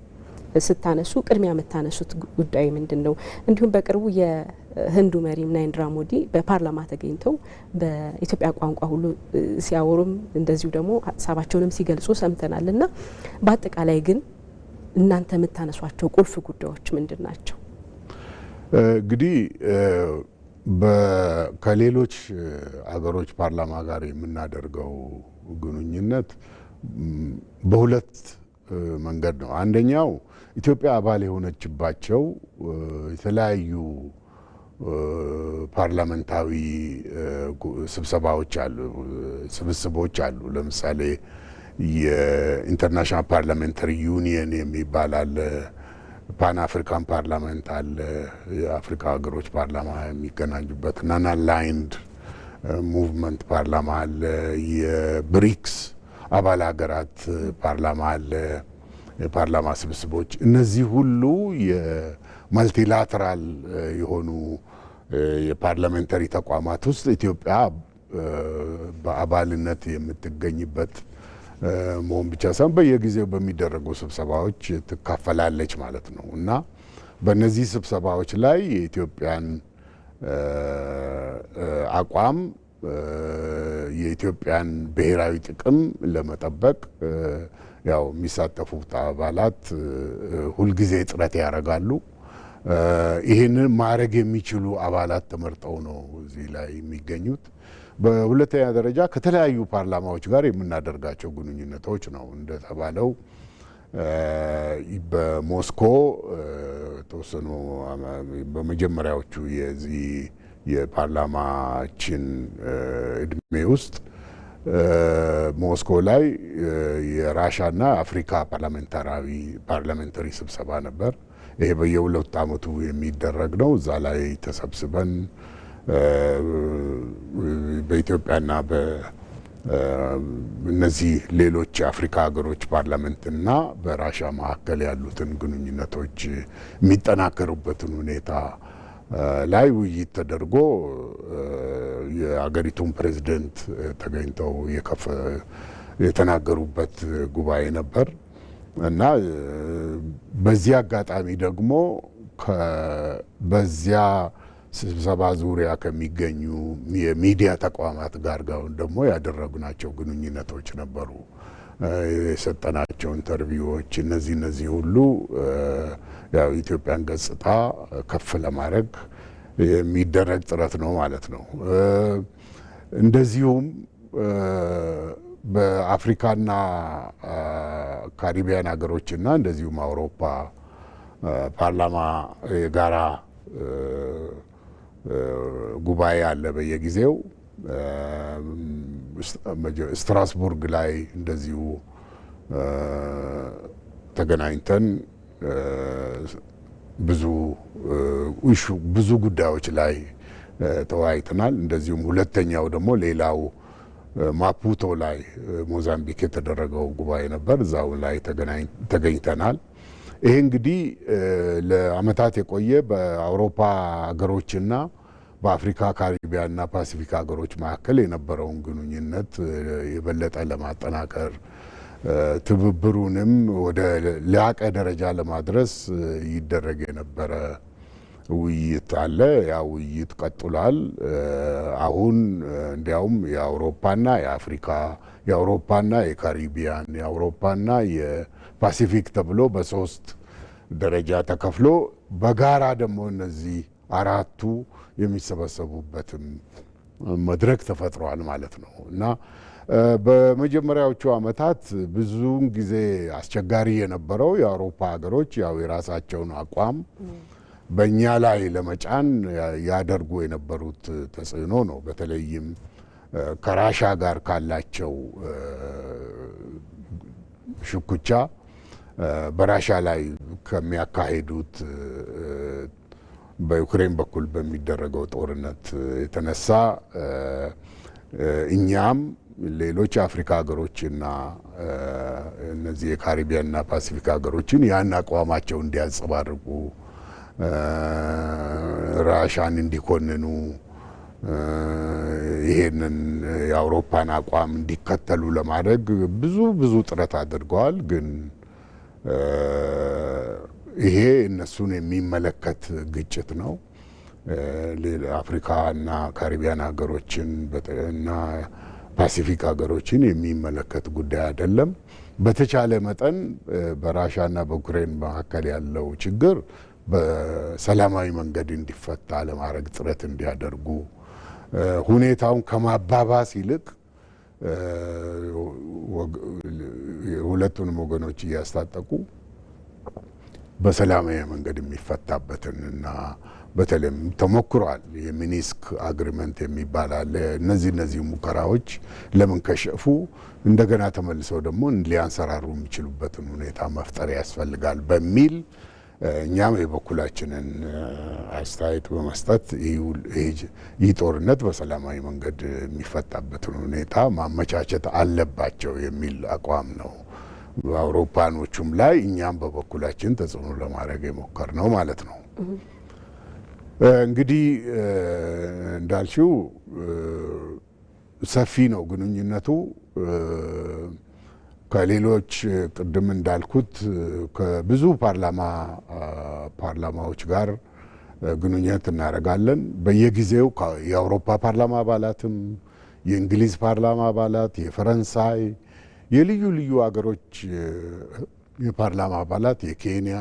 ስታነሱ ቅድሚያ የምታነሱት ጉዳይ ምንድን ነው? እንዲሁም በቅርቡ የህንዱ መሪ ናሬንድራ ሞዲ በፓርላማ ተገኝተው በኢትዮጵያ ቋንቋ ሁሉ ሲያወሩም እንደዚሁ ደግሞ ሀሳባቸውንም ሲገልጹ ሰምተናል። እና በአጠቃላይ ግን እናንተ የምታነሷቸው ቁልፍ ጉዳዮች ምንድን ናቸው? እንግዲህ ከሌሎች አገሮች ፓርላማ ጋር የምናደርገው ግንኙነት በሁለት መንገድ ነው። አንደኛው ኢትዮጵያ አባል የሆነችባቸው የተለያዩ ፓርላመንታዊ ስብስቦች አሉ። ለምሳሌ የኢንተርናሽናል ፓርላሜንታሪ ዩኒየን የሚባል አለ። ፓን አፍሪካን ፓርላመንት አለ። የአፍሪካ ሀገሮች ፓርላማ የሚገናኙበት ናን አላይንድ ሙቭመንት ፓርላማ አለ። የብሪክስ አባል ሀገራት ፓርላማ አለ። የፓርላማ ስብስቦች እነዚህ ሁሉ የማልቲላተራል የሆኑ የፓርላሜንታሪ ተቋማት ውስጥ ኢትዮጵያ በአባልነት የምትገኝበት መሆን ብቻ ሳይሆን በየጊዜው በሚደረጉ ስብሰባዎች ትካፈላለች ማለት ነው እና በእነዚህ ስብሰባዎች ላይ የኢትዮጵያን አቋም የኢትዮጵያን ብሔራዊ ጥቅም ለመጠበቅ ያው የሚሳተፉት አባላት ሁልጊዜ ጥረት ያደርጋሉ። ይህንን ማድረግ የሚችሉ አባላት ተመርጠው ነው እዚህ ላይ የሚገኙት። በሁለተኛ ደረጃ ከተለያዩ ፓርላማዎች ጋር የምናደርጋቸው ግንኙነቶች ነው። እንደተባለው በሞስኮ ተወሰኑ በመጀመሪያዎቹ የዚህ የፓርላማችን እድሜ ውስጥ ሞስኮ ላይ የራሻና አፍሪካ ፓርላሜንታሪ ስብሰባ ነበር። ይሄ በየሁለት ዓመቱ የሚደረግ ነው። እዛ ላይ ተሰብስበን በኢትዮጵያና በእነዚህ ሌሎች የአፍሪካ ሀገሮች ፓርላሜንትና በራሻ መካከል ያሉትን ግንኙነቶች የሚጠናከሩበትን ሁኔታ ላይ ውይይት ተደርጎ የአገሪቱን ፕሬዝደንት ተገኝተው የተናገሩበት ጉባኤ ነበር እና በዚህ አጋጣሚ ደግሞ በዚያ ስብሰባ ዙሪያ ከሚገኙ የሚዲያ ተቋማት ጋር ደግሞ ያደረግናቸው ግንኙነቶች ነበሩ። የሰጠናቸው ኢንተርቪዎች እነዚህ ሁሉ ያው ኢትዮጵያን ገጽታ ከፍ ለማድረግ የሚደረግ ጥረት ነው ማለት ነው። እንደዚሁም በአፍሪካና ካሪቢያን ሀገሮችና እንደዚሁም አውሮፓ ፓርላማ የጋራ ጉባኤ አለ በየጊዜው። ስትራስቡርግ ላይ እንደዚሁ ተገናኝተን ብዙ ጉዳዮች ላይ ተወያይተናል። እንደዚሁም ሁለተኛው ደግሞ ሌላው ማፑቶ ላይ ሞዛምቢክ የተደረገው ጉባኤ ነበር። እዛው ላይ ተገኝተናል። ይሄ እንግዲህ ለዓመታት የቆየ በአውሮፓ ሀገሮችና በአፍሪካ ካሪቢያንና ፓሲፊክ ሀገሮች መካከል የነበረውን ግንኙነት የበለጠ ለማጠናከር ትብብሩንም ወደ ላቀ ደረጃ ለማድረስ ይደረግ የነበረ ውይይት አለ። ያ ውይይት ቀጥሏል። አሁን እንዲያውም የአውሮፓና የአፍሪካ፣ የአውሮፓና የካሪቢያን፣ የአውሮፓና የፓሲፊክ ተብሎ በሶስት ደረጃ ተከፍሎ በጋራ ደግሞ እነዚህ አራቱ የሚሰበሰቡበትም መድረክ ተፈጥሯል ማለት ነው እና በመጀመሪያዎቹ ዓመታት ብዙውን ጊዜ አስቸጋሪ የነበረው የአውሮፓ ሀገሮች ያው የራሳቸውን አቋም በእኛ ላይ ለመጫን ያደርጉ የነበሩት ተጽዕኖ ነው። በተለይም ከራሻ ጋር ካላቸው ሽኩቻ በራሻ ላይ ከሚያካሂዱት በዩክሬን በኩል በሚደረገው ጦርነት የተነሳ እኛም ሌሎች የአፍሪካ ሀገሮችና እነዚህ የካሪቢያንና ፓሲፊክ ሀገሮችን ያን አቋማቸው እንዲያንጸባርቁ ራሻን እንዲኮንኑ ይሄንን የአውሮፓን አቋም እንዲከተሉ ለማድረግ ብዙ ጥረት አድርገዋል። ግን ይሄ እነሱን የሚመለከት ግጭት ነው። አፍሪካና ካሪቢያን ሀገሮችን እና ፓሲፊክ ሀገሮችን የሚመለከት ጉዳይ አይደለም። በተቻለ መጠን በራሻና በዩክሬን መካከል ያለው ችግር በሰላማዊ መንገድ እንዲፈታ ለማድረግ ጥረት እንዲያደርጉ ሁኔታውን ከማባባስ ይልቅ ሁለቱንም ወገኖች እያስታጠቁ በሰላማዊ መንገድ የሚፈታበትን እና በተለይም ተሞክሯል። የሚኒስክ አግሪመንት የሚባል አለ። እነዚህ ሙከራዎች ለምን ከሸፉ እንደገና ተመልሰው ደግሞ ሊያንሰራሩ የሚችሉበትን ሁኔታ መፍጠር ያስፈልጋል በሚል እኛም የበኩላችንን አስተያየት በመስጠት ይህ ጦርነት በሰላማዊ መንገድ የሚፈታበትን ሁኔታ ማመቻቸት አለባቸው የሚል አቋም ነው በአውሮፓኖቹም ላይ እኛም በበኩላችን ተጽዕኖ ለማድረግ የሞከር ነው ማለት ነው። እንግዲህ እንዳልሽው ሰፊ ነው ግንኙነቱ ከሌሎች ቅድም እንዳልኩት ከብዙ ፓርላማዎች ጋር ግንኙነት እናደርጋለን። በየጊዜው የአውሮፓ ፓርላማ አባላትም፣ የእንግሊዝ ፓርላማ አባላት፣ የፈረንሳይ፣ የልዩ ልዩ ሀገሮች የፓርላማ አባላት የኬንያ፣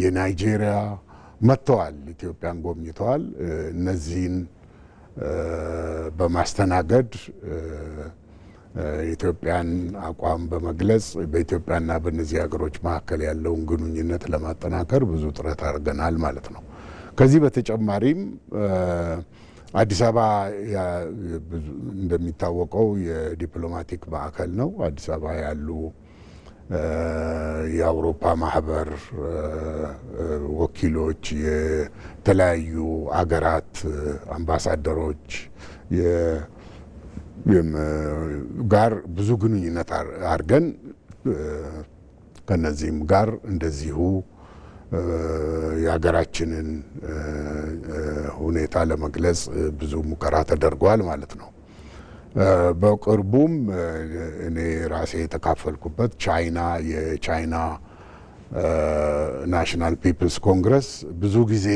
የናይጄሪያ መጥተዋል፣ ኢትዮጵያን ጎብኝተዋል። እነዚህን በማስተናገድ የኢትዮጵያን አቋም በመግለጽ በኢትዮጵያና በእነዚህ ሀገሮች መካከል ያለውን ግንኙነት ለማጠናከር ብዙ ጥረት አድርገናል ማለት ነው። ከዚህ በተጨማሪም አዲስ አበባ እንደሚታወቀው የዲፕሎማቲክ ማዕከል ነው። አዲስ አበባ ያሉ የአውሮፓ ማህበር ወኪሎች፣ የተለያዩ አገራት አምባሳደሮች ጋር ብዙ ግንኙነት አድርገን ከነዚህም ጋር እንደዚሁ የሀገራችንን ሁኔታ ለመግለጽ ብዙ ሙከራ ተደርጓል ማለት ነው። በቅርቡም እኔ ራሴ የተካፈልኩበት የቻይና ናሽናል ፒፕልስ ኮንግረስ ብዙ ጊዜ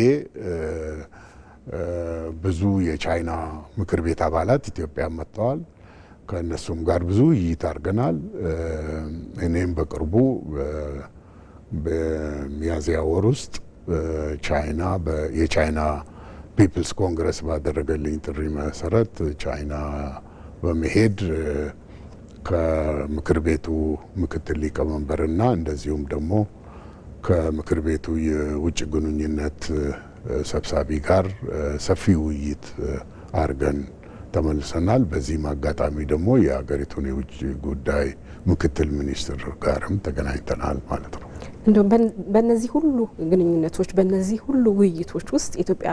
ብዙ የቻይና ምክር ቤት አባላት ኢትዮጵያ መጥተዋል። ከእነሱም ጋር ብዙ ውይይት አድርገናል። እኔም በቅርቡ በሚያዝያ ወር ውስጥ የቻይና ፒፕልስ ኮንግረስ ባደረገልኝ ጥሪ መሰረት ቻይና በመሄድ ከምክር ቤቱ ምክትል ሊቀመንበርና እንደዚሁም ደግሞ ከምክር ቤቱ የውጭ ግንኙነት ሰብሳቢ ጋር ሰፊ ውይይት አድርገን ተመልሰናል። በዚህም አጋጣሚ ደግሞ የሀገሪቱን የውጭ ጉዳይ ምክትል ሚኒስትር ጋርም ተገናኝተናል ማለት ነው። እንደውም በእነዚህ ሁሉ ግንኙነቶች በእነዚህ ሁሉ ውይይቶች ውስጥ የኢትዮጵያ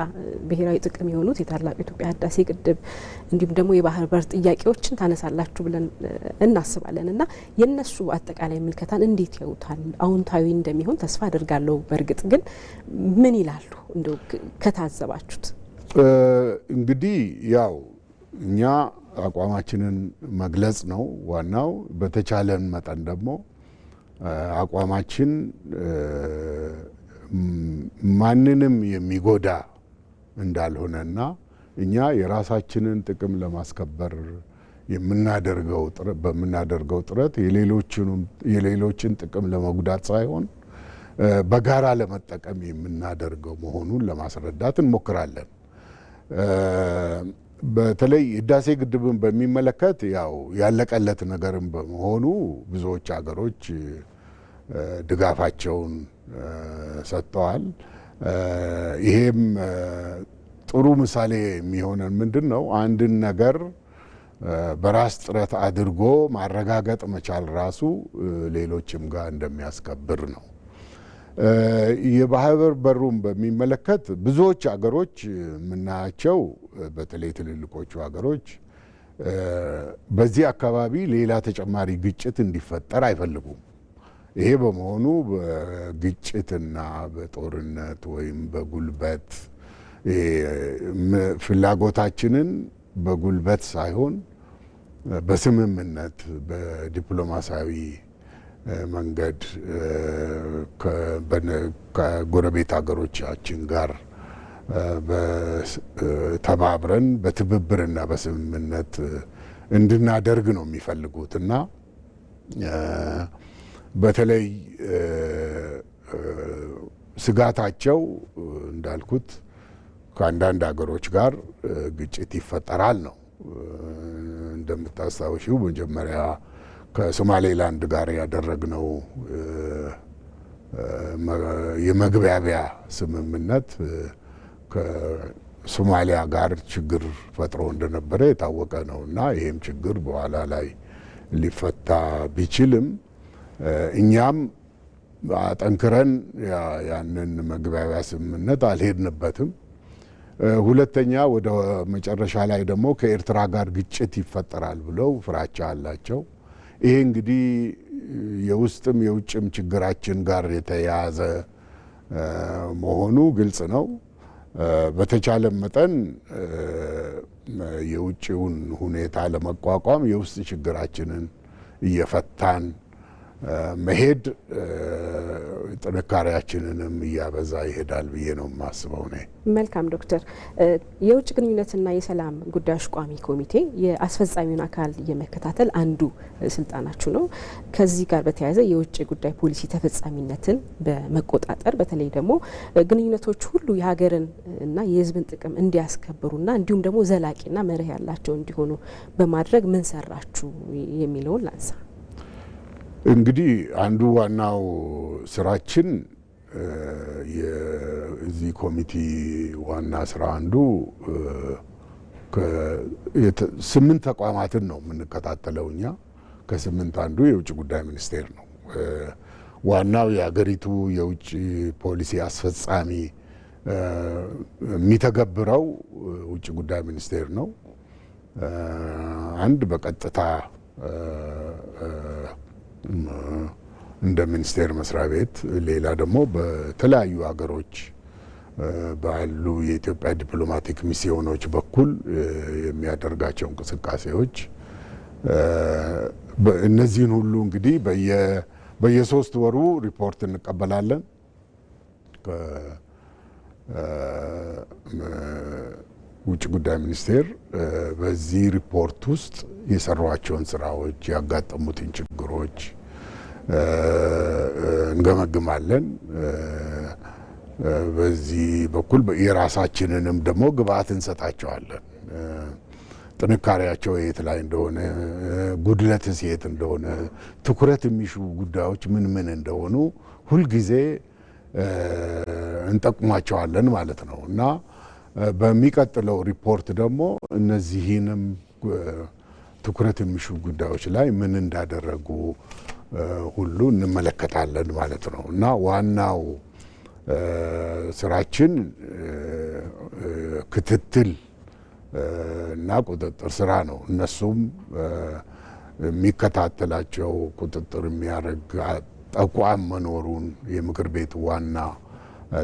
ብሔራዊ ጥቅም የሆኑት የታላቁ የኢትዮጵያ ህዳሴ ግድብ እንዲሁም ደግሞ የባህር በር ጥያቄዎችን ታነሳላችሁ ብለን እናስባለን እና የእነሱ አጠቃላይ ምልከታን እንዴት ያዩታል? አዎንታዊ እንደሚሆን ተስፋ አድርጋለሁ። በእርግጥ ግን ምን ይላሉ እንደው ከታዘባችሁት? እንግዲህ ያው እኛ አቋማችንን መግለጽ ነው ዋናው። በተቻለን መጠን ደግሞ አቋማችን ማንንም የሚጎዳ እንዳልሆነና እኛ የራሳችንን ጥቅም ለማስከበር በምናደርገው ጥረት የሌሎችን ጥቅም ለመጉዳት ሳይሆን በጋራ ለመጠቀም የምናደርገው መሆኑን ለማስረዳት እንሞክራለን። በተለይ ህዳሴ ግድብን በሚመለከት ያው ያለቀለት ነገርም በመሆኑ ብዙዎች ሀገሮች ድጋፋቸውን ሰጥተዋል። ይሄም ጥሩ ምሳሌ የሚሆነን ምንድን ነው? አንድን ነገር በራስ ጥረት አድርጎ ማረጋገጥ መቻል ራሱ ሌሎችም ጋር እንደሚያስከብር ነው። የባህር በሩን በሚመለከት ብዙዎች ሀገሮች የምናያቸው በተለይ ትልልቆቹ ሀገሮች በዚህ አካባቢ ሌላ ተጨማሪ ግጭት እንዲፈጠር አይፈልጉም። ይሄ በመሆኑ በግጭትና በጦርነት ወይም በጉልበት ፍላጎታችንን በጉልበት ሳይሆን በስምምነት በዲፕሎማሲያዊ መንገድ ከጎረቤት ሀገሮቻችን ጋር ተባብረን በትብብርና በስምምነት እንድናደርግ ነው የሚፈልጉት እና በተለይ ስጋታቸው እንዳልኩት ከአንዳንድ ሀገሮች ጋር ግጭት ይፈጠራል ነው። እንደምታስታውሺው መጀመሪያ ከሶማሌላንድ ጋር ያደረግነው የመግባቢያ ስምምነት ከሶማሊያ ጋር ችግር ፈጥሮ እንደነበረ የታወቀ ነው እና ይህም ችግር በኋላ ላይ ሊፈታ ቢችልም እኛም አጠንክረን ያንን መግባቢያ ስምምነት አልሄድንበትም። ሁለተኛ ወደ መጨረሻ ላይ ደግሞ ከኤርትራ ጋር ግጭት ይፈጠራል ብለው ፍራቻ አላቸው። ይሄ እንግዲህ የውስጥም የውጭም ችግራችን ጋር የተያያዘ መሆኑ ግልጽ ነው። በተቻለ መጠን የውጭውን ሁኔታ ለመቋቋም የውስጥ ችግራችንን እየፈታን መሄድ ጥንካሬያችንንም እያበዛ ይሄዳል ብዬ ነው የማስበው ነ። መልካም ዶክተር፣ የውጭ ግንኙነትና የሰላም ጉዳዮች ቋሚ ኮሚቴ የአስፈጻሚውን አካል የመከታተል አንዱ ስልጣናችሁ ነው። ከዚህ ጋር በተያያዘ የውጭ ጉዳይ ፖሊሲ ተፈጻሚነትን በመቆጣጠር በተለይ ደግሞ ግንኙነቶች ሁሉ የሀገርን እና የሕዝብን ጥቅም እንዲያስከብሩና እንዲሁም ደግሞ ዘላቂና መርህ ያላቸው እንዲሆኑ በማድረግ ምን ሰራችሁ የሚለውን ላንሳ። እንግዲህ አንዱ ዋናው ስራችን የዚህ ኮሚቴ ዋና ስራ አንዱ 8 ተቋማትን ነው የምንከታተለው እኛ። ከ8 አንዱ የውጭ ጉዳይ ሚኒስቴር ነው። ዋናው የሀገሪቱ የውጭ ፖሊሲ አስፈጻሚ የሚተገብረው ውጭ ጉዳይ ሚኒስቴር ነው። አንድ በቀጥታ እንደ ሚኒስቴር መስሪያ ቤት፣ ሌላ ደግሞ በተለያዩ ሀገሮች ባሉ የኢትዮጵያ ዲፕሎማቲክ ሚስዮኖች በኩል የሚያደርጋቸው እንቅስቃሴዎች እነዚህን ሁሉ እንግዲህ በየ3 ወሩ ሪፖርት እንቀበላለን። ውጭ ጉዳይ ሚኒስቴር በዚህ ሪፖርት ውስጥ የሰሯቸውን ስራዎች፣ ያጋጠሙትን ችግሮች እንገመግማለን። በዚህ በኩል የራሳችንንም ደግሞ ግብአት እንሰጣቸዋለን። ጥንካሬያቸው የት ላይ እንደሆነ፣ ጉድለትስ የት እንደሆነ፣ ትኩረት የሚሹ ጉዳዮች ምን ምን እንደሆኑ ሁልጊዜ እንጠቁማቸዋለን ማለት ነው እና በሚቀጥለው ሪፖርት ደግሞ እነዚህንም ትኩረት የሚሹ ጉዳዮች ላይ ምን እንዳደረጉ ሁሉ እንመለከታለን ማለት ነው እና ዋናው ስራችን ክትትል እና ቁጥጥር ስራ ነው። እነሱም የሚከታተላቸው ቁጥጥር የሚያደርግ ተቋም መኖሩን የምክር ቤቱ ዋና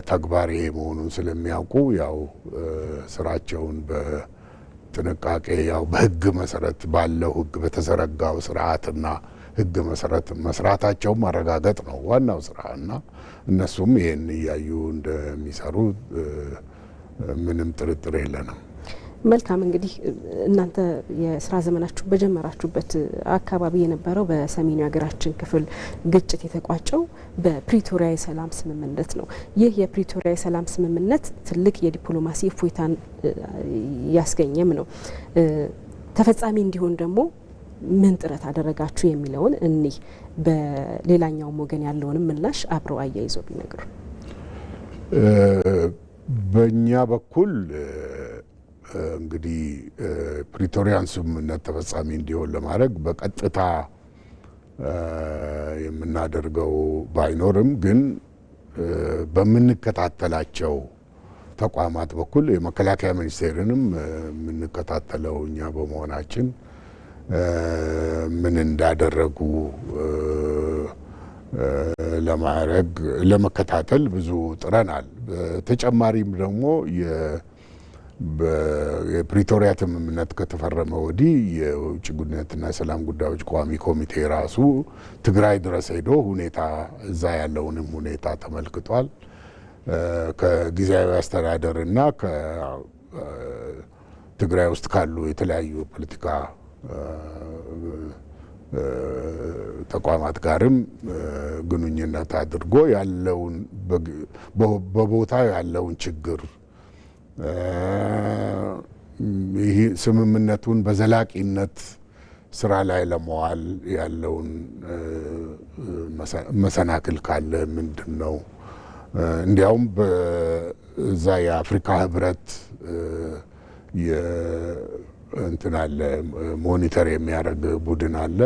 ተግባር ይሄ መሆኑን ስለሚያውቁ ያው ስራቸውን በጥንቃቄ ያው በሕግ መሰረት ባለው ሕግ በተዘረጋው ስርዓትና ሕግ መሰረት መስራታቸውን ማረጋገጥ ነው ዋናው ስራ እና እነሱም ይሄን እያዩ እንደሚሰሩ ምንም ጥርጥር የለንም። መልካም። እንግዲህ እናንተ የስራ ዘመናችሁ በጀመራችሁበት አካባቢ የነበረው በሰሜኑ የሀገራችን ክፍል ግጭት የተቋጨው በፕሪቶሪያ የሰላም ስምምነት ነው። ይህ የፕሪቶሪያ የሰላም ስምምነት ትልቅ የዲፕሎማሲ እፎይታን ያስገኘም ነው። ተፈጻሚ እንዲሆን ደግሞ ምን ጥረት አደረጋችሁ የሚለውን እኒህ በሌላኛውም ወገን ያለውንም ምላሽ አብረው አያይዘው ቢነግሩ። በእኛ በኩል እንግዲህ ፕሪቶሪያን ስምምነት ተፈጻሚ እንዲሆን ለማድረግ በቀጥታ የምናደርገው ባይኖርም ግን በምንከታተላቸው ተቋማት በኩል የመከላከያ ሚኒስቴርንም የምንከታተለው እኛ በመሆናችን ምን እንዳደረጉ ለመከታተል ብዙ ጥረናል። በተጨማሪም ደግሞ የፕሪቶሪያ ስምምነት ከተፈረመ ወዲህ የውጭ ግንኙነትና የሰላም ጉዳዮች ቋሚ ኮሚቴ ራሱ ትግራይ ድረስ ሄዶ እዛ ያለውንም ሁኔታ ተመልክቷል። ከጊዜያዊ አስተዳደርና ከትግራይ ውስጥ ካሉ የተለያዩ ፖለቲካ ተቋማት ጋርም ግንኙነት አድርጎ ያለውን በቦታው ያለውን ችግር ይህ ስምምነቱን በዘላቂነት ስራ ላይ ለመዋል ያለውን መሰናክል ካለ ምንድን ነው? እንዲያውም በዛ የአፍሪካ ህብረት እንትን አለ ሞኒተር የሚያደርግ ቡድን አለ።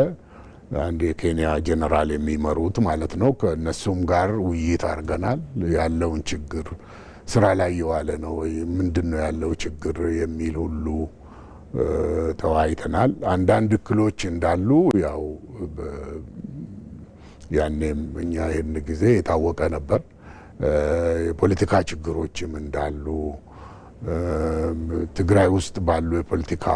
አንድ የኬንያ ጄኔራል የሚመሩት ማለት ነው። ከእነሱም ጋር ውይይት አድርገናል። ያለውን ችግር ስራ ላይ የዋለ ነው ወይ ምንድን ነው ያለው ችግር የሚል ሁሉ ተወያይተናል። አንዳንድ እክሎች እንዳሉ ያው ያኔም እኛ ይህን ጊዜ የታወቀ ነበር። የፖለቲካ ችግሮችም እንዳሉ ትግራይ ውስጥ ባሉ የፖለቲካ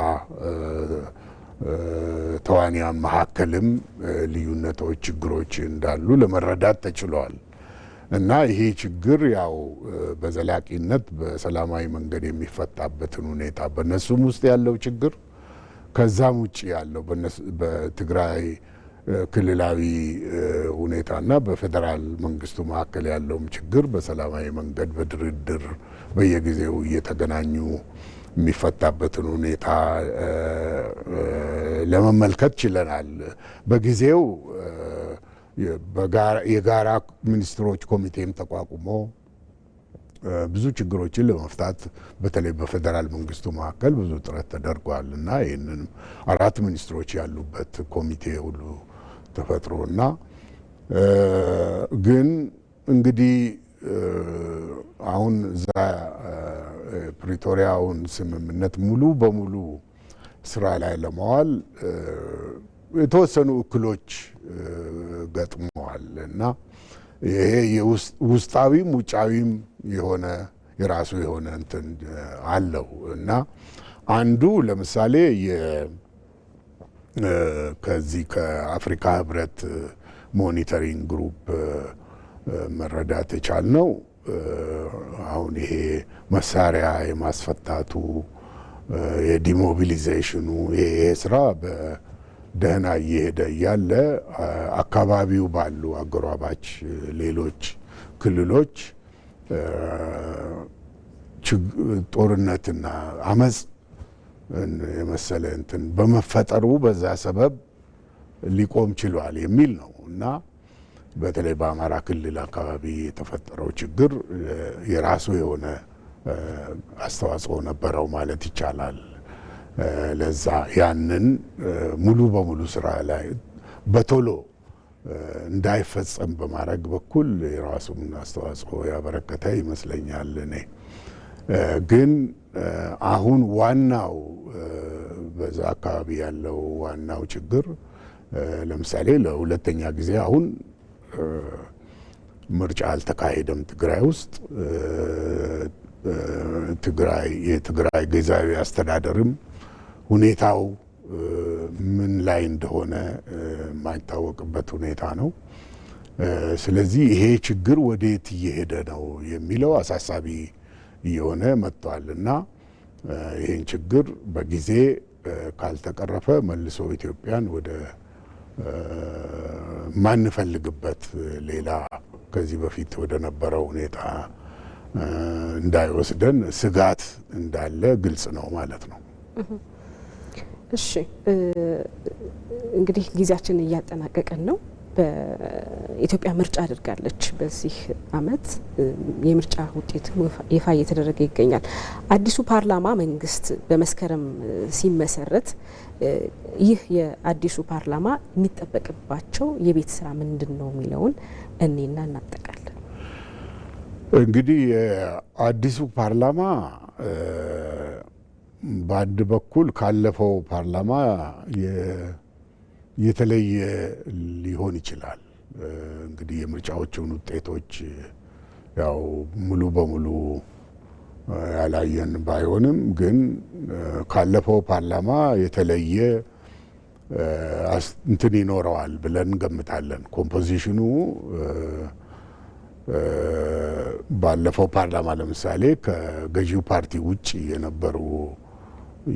ተዋንያን መካከልም ልዩነቶች፣ ችግሮች እንዳሉ ለመረዳት ተችሏል። እና ይሄ ችግር ያው በዘላቂነት በሰላማዊ መንገድ የሚፈታበትን ሁኔታ በነሱም ውስጥ ያለው ችግር ከዛም ውጭ ያለው በትግራይ ክልላዊ ሁኔታና በፌዴራል መንግስቱ መካከል ያለውም ችግር በሰላማዊ መንገድ በድርድር በየጊዜው እየተገናኙ የሚፈታበትን ሁኔታ ለመመልከት ችለናል። በጊዜው የጋራ ሚኒስትሮች ኮሚቴም ተቋቁሞ ብዙ ችግሮችን ለመፍታት በተለይ በፌዴራል መንግስቱ መካከል ብዙ ጥረት ተደርጓል እና ይህንንም 4 ሚኒስትሮች ያሉበት ኮሚቴ ሁሉ ተፈጥሮና ግን እንግዲህ አሁን እዛ ፕሪቶሪያውን ስምምነት ሙሉ በሙሉ ስራ ላይ ለማዋል የተወሰኑ እክሎች ገጥመዋል እና ይሄ ውስጣዊም ውጫዊም የሆነ የራሱ የሆነ እንትን አለው እና አንዱ ለምሳሌ ከዚህ ከአፍሪካ ህብረት ሞኒተሪንግ ግሩፕ መረዳት የቻልነው አሁን ይሄ መሳሪያ የማስፈታቱ የዲሞቢሊዜሽኑ ይሄ ስራ በደህና እየሄደ እያለ አካባቢው ባሉ አጎራባች ሌሎች ክልሎች ጦርነትና አመፅ የመሰለ እንትን በመፈጠሩ በዛ ሰበብ ሊቆም ችሏል የሚል ነው እና በተለይ በአማራ ክልል አካባቢ የተፈጠረው ችግር የራሱ የሆነ አስተዋጽኦ ነበረው ማለት ይቻላል። ለዛ ያንን ሙሉ በሙሉ ስራ ላይ በቶሎ እንዳይፈጸም በማድረግ በኩል የራሱን አስተዋጽኦ ያበረከተ ይመስለኛል። እኔ ግን አሁን ዋናው በዛ አካባቢ ያለው ዋናው ችግር ለምሳሌ ለሁለተኛ ጊዜ አሁን ምርጫ አልተካሄደም ትግራይ ውስጥ። የትግራይ ጊዜያዊ አስተዳደርም ሁኔታው ምን ላይ እንደሆነ የማይታወቅበት ሁኔታ ነው። ስለዚህ ይሄ ችግር ወዴት እየሄደ ነው የሚለው አሳሳቢ እየሆነ መጥቷል እና ይህን ችግር በጊዜ ካልተቀረፈ መልሶ ኢትዮጵያን ወደ ማንፈልግበት ሌላ ከዚህ በፊት ወደ ነበረው ሁኔታ እንዳይወስደን ስጋት እንዳለ ግልጽ ነው ማለት ነው። እሺ እንግዲህ ጊዜያችን እያጠናቀቀን ነው። በኢትዮጵያ ምርጫ አድርጋለች። በዚህ አመት የምርጫ ውጤት ይፋ እየተደረገ ይገኛል። አዲሱ ፓርላማ መንግስት በመስከረም ሲመሰረት ይህ የአዲሱ ፓርላማ የሚጠበቅባቸው የቤት ስራ ምንድን ነው የሚለውን እኔና እናጠቃለን። እንግዲህ የአዲሱ ፓርላማ በአንድ በኩል ካለፈው ፓርላማ የተለየ ሊሆን ይችላል። እንግዲህ የምርጫዎቹን ውጤቶች ያው ሙሉ በሙሉ ያላየን ባይሆንም ግን ካለፈው ፓርላማ የተለየ እንትን ይኖረዋል ብለን እንገምታለን። ኮምፖዚሽኑ ባለፈው ፓርላማ ለምሳሌ ከገዢው ፓርቲ ውጭ የነበሩ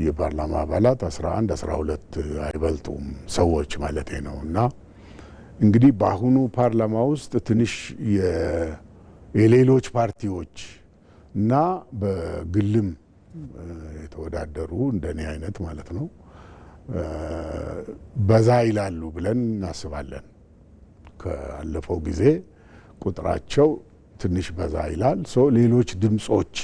የፓርላማ አባላት 11 12 አይበልጡም ሰዎች ማለቴ ነው። እና እንግዲህ በአሁኑ ፓርላማ ውስጥ ትንሽ የሌሎች ፓርቲዎች እና በግልም የተወዳደሩ እንደኔ አይነት ማለት ነው በዛ ይላሉ ብለን እናስባለን። ካለፈው ጊዜ ቁጥራቸው ትንሽ በዛ ይላል። ሌሎች ድምጾች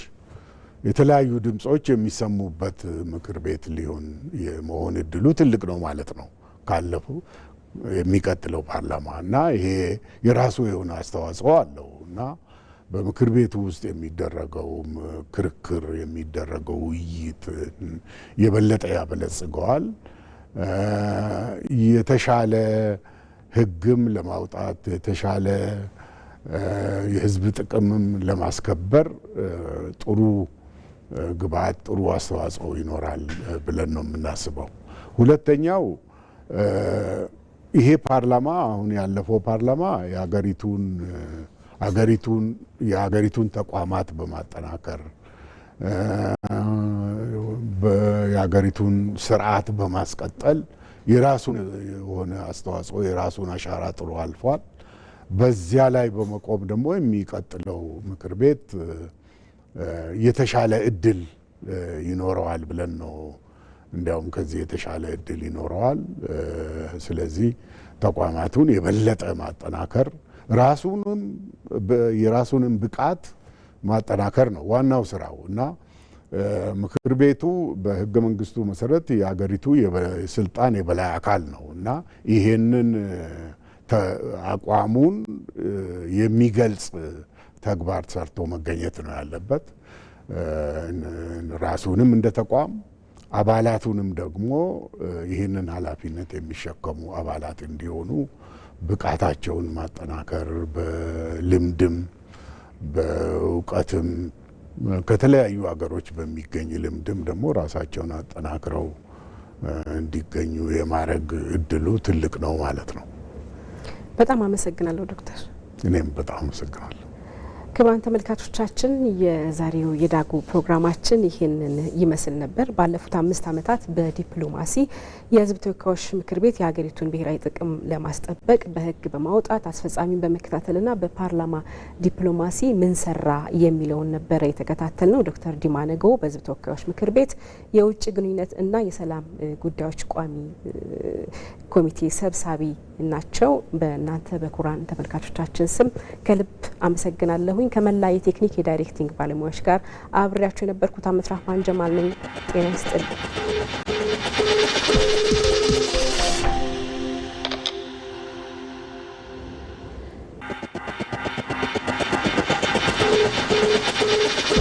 የተለያዩ ድምጾች የሚሰሙበት ምክር ቤት ሊሆን የመሆን እድሉ ትልቅ ነው ማለት ነው ካለፈው የሚቀጥለው ፓርላማ እና ይሄ የራሱ የሆነ አስተዋጽኦ አለው እና በምክር ቤቱ ውስጥ የሚደረገው ክርክር የሚደረገው ውይይት የበለጠ ያበለጽገዋል። የተሻለ ሕግም ለማውጣት የተሻለ የሕዝብ ጥቅምም ለማስከበር ጥሩ ግብዓት ጥሩ አስተዋጽኦ ይኖራል ብለን ነው የምናስበው። ሁለተኛው ይሄ ፓርላማ አሁን ያለፈው ፓርላማ የሀገሪቱን ተቋማት በማጠናከር የሀገሪቱን ስርዓት በማስቀጠል የራሱን የሆነ አስተዋጽኦ የራሱን አሻራ ጥሎ አልፏል። በዚያ ላይ በመቆም ደግሞ የሚቀጥለው ምክር ቤት የተሻለ እድል ይኖረዋል ብለን ነው እንዲያውም ከዚህ የተሻለ እድል ይኖረዋል። ስለዚህ ተቋማቱን የበለጠ ማጠናከር የራሱንም ብቃት ማጠናከር ነው ዋናው ስራው እና ምክር ቤቱ በሕገ መንግስቱ መሰረት የሀገሪቱ የስልጣን የበላይ አካል ነው እና ይሄንን አቋሙን የሚገልጽ ተግባር ሰርቶ መገኘት ነው ያለበት። ራሱንም እንደ ተቋም አባላቱንም ደግሞ ይህንን ኃላፊነት የሚሸከሙ አባላት እንዲሆኑ ብቃታቸውን ማጠናከር በልምድም በእውቀትም ከተለያዩ ሀገሮች በሚገኝ ልምድም ደግሞ ራሳቸውን አጠናክረው እንዲገኙ የማድረግ እድሉ ትልቅ ነው ማለት ነው። በጣም አመሰግናለሁ ዶክተር። እኔም በጣም አመሰግናለሁ። ክቡራን ተመልካቾቻችን የዛሬው የዳጉ ፕሮግራማችን ይህንን ይመስል ነበር። ባለፉት 5 ዓመታት በዲፕሎማሲ የሕዝብ ተወካዮች ምክር ቤት የሀገሪቱን ብሔራዊ ጥቅም ለማስጠበቅ በሕግ በማውጣት አስፈጻሚን በመከታተልና በፓርላማ ዲፕሎማሲ ምን ሰራ የሚለውን ነበረ የተከታተል ነው። ዶክተር ዲማ ነገዎ በሕዝብ ተወካዮች ምክር ቤት የውጭ ግንኙነት እና የሰላም ጉዳዮች ቋሚ ኮሚቴ ሰብሳቢ ናቸው። በእናንተ በኩራን ተመልካቾቻችን ስም ከልብ አመሰግናለሁኝ። ከመላ የቴክኒክ የዳይሬክቲንግ ባለሙያዎች ጋር አብሬያቸው የነበርኩት አመት ራህማን ጀማል ነኝ። ጤና ይስጥልኝ።